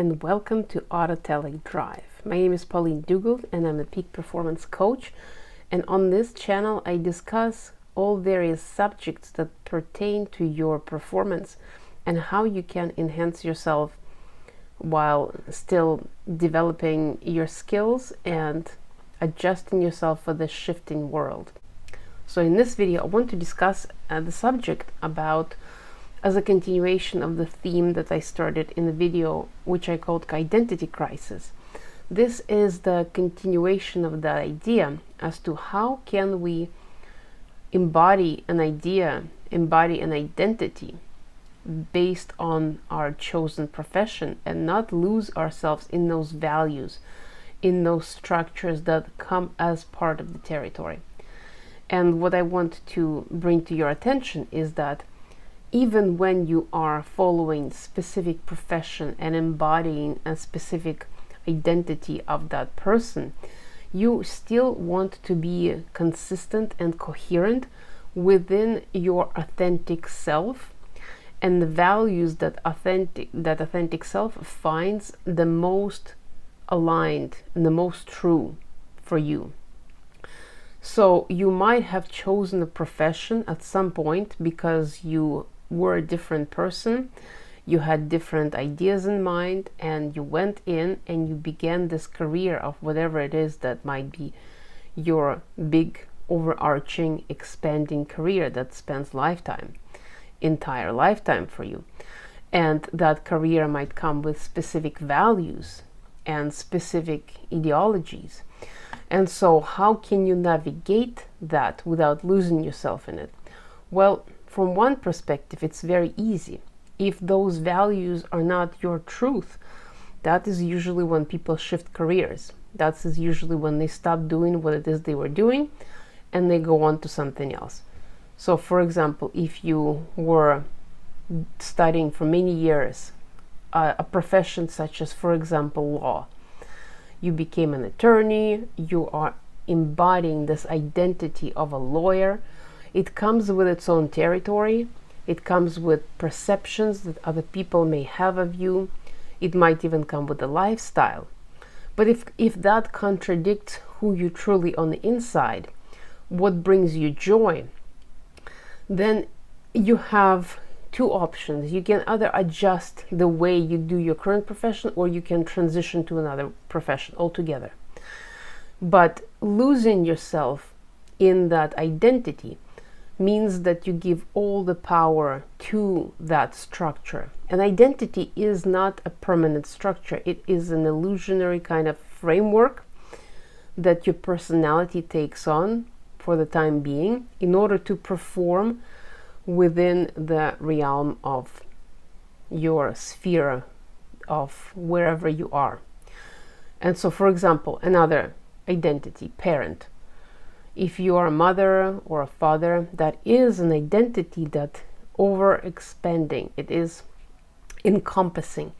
and welcome to Autotelic Drive. My name is Pauline Dugald and I'm a peak performance coach, and on this channel I discuss all various subjects that pertain to your performance and how you can enhance yourself while still developing your skills and adjusting yourself for the shifting world. So in this video I want to discuss the subject about as a continuation of the theme that I started in the video, which I called identity crisis. This is the continuation of the idea as to how can we embody an idea, embody an identity based on our chosen profession and not lose ourselves in those values, in those structures that come as part of the territory. And what I want to bring to your attention is that even when you are following specific profession and embodying a specific identity of that person, you still want to be consistent and coherent within your authentic self and the values that authentic self finds the most aligned and the most true for you. So you might have chosen a profession at some point because you were a different person, you had different ideas in mind, and you went in and you began this career of whatever it is that might be your big overarching expanding career that spans entire lifetime for you. And that career might come with specific values and specific ideologies. And so how can you navigate that without losing yourself in it? Well, from one perspective, it's very easy. If those values are not your truth, that is usually when people shift careers. That is usually when they stop doing what it is they were doing and they go on to something else. So, for example, if you were studying for many years a profession such as, for example, law, you became an attorney, you are embodying this identity of a lawyer. It comes with its own territory. It comes with perceptions that other people may have of you. It might even come with a lifestyle. But if that contradicts who you truly on the inside, what brings you joy, then you have two options. You can either adjust the way you do your current profession, or you can transition to another profession altogether. But losing yourself in that identity means that you give all the power to that structure. An identity is not a permanent structure. It is an illusionary kind of framework that your personality takes on for the time being in order to perform within the realm of your sphere of wherever you are. And so, for example, another identity, parent. If you are a mother or a father, that is an identity that overexpanding. It is encompassing.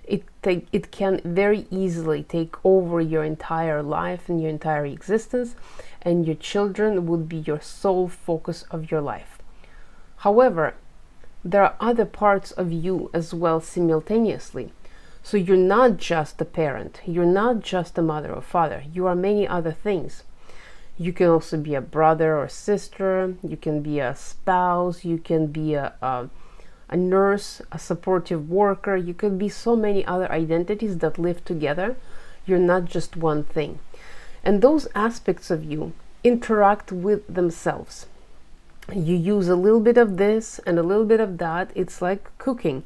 It can very easily take over your entire life and your entire existence, and your children would be your sole focus of your life. However, there are other parts of you as well simultaneously. So you're not just a parent, you're not just a mother or father, you are many other things. You can also be a brother or sister, you can be a spouse, you can be a nurse, a supportive worker, you could be so many other identities that live together. You're not just one thing. And those aspects of you interact with themselves. You use a little bit of this and a little bit of that. It's like cooking.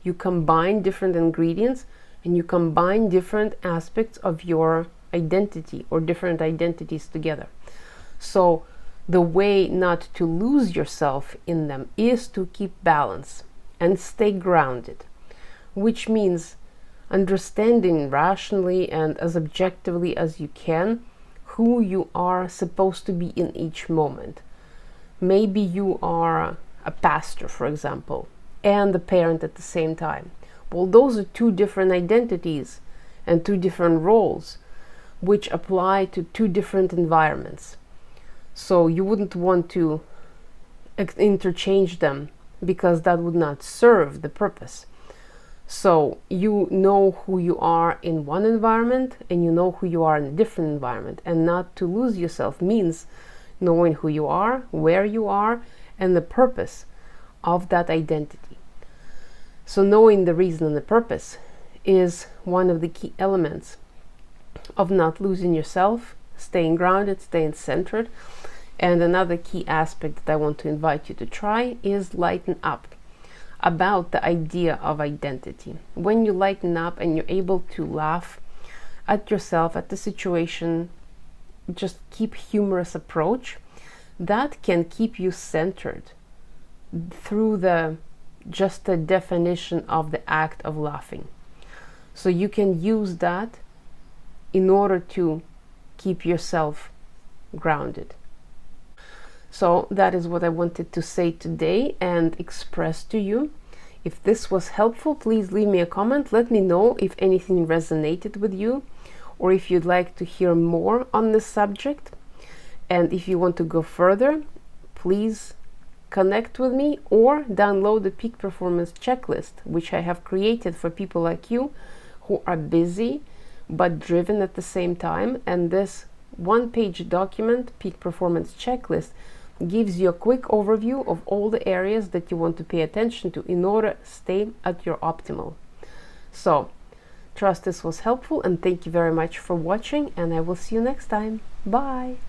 You combine different ingredients and you combine different aspects of your identity or different identities together. So the way not to lose yourself in them is to keep balance and stay grounded, which means understanding rationally and as objectively as you can who you are supposed to be in each moment. Maybe you are a pastor, for example, and a parent at the same time. Well, those are two different identities and two different roles which apply to two different environments. So you wouldn't want to interchange them because that would not serve the purpose. So you know who you are in one environment and you know who you are in a different environment. And not to lose yourself means knowing who you are, where you are, and the purpose of that identity. So knowing the reason and the purpose is one of the key elements of not losing yourself, staying grounded, staying centered. And another key aspect that I want to invite you to try is lighten up about the idea of identity. When you lighten up and you're able to laugh at yourself, at the situation, just keep humorous approach, that can keep you centered through just the definition of the act of laughing. So you can use that in order to keep yourself grounded. So that is what I wanted to say today and express to you. If this was helpful, please leave me a comment. Let me know if anything resonated with you, or if you'd like to hear more on this subject. And if you want to go further, please connect with me or download the Peak Performance Checklist, which I have created for people like you who are busy but driven at the same time. And this one-page document, Peak Performance Checklist, gives you a quick overview of all the areas that you want to pay attention to in order to stay at your optimal. So, trust this was helpful, and thank you very much for watching, and I will see you next time. Bye!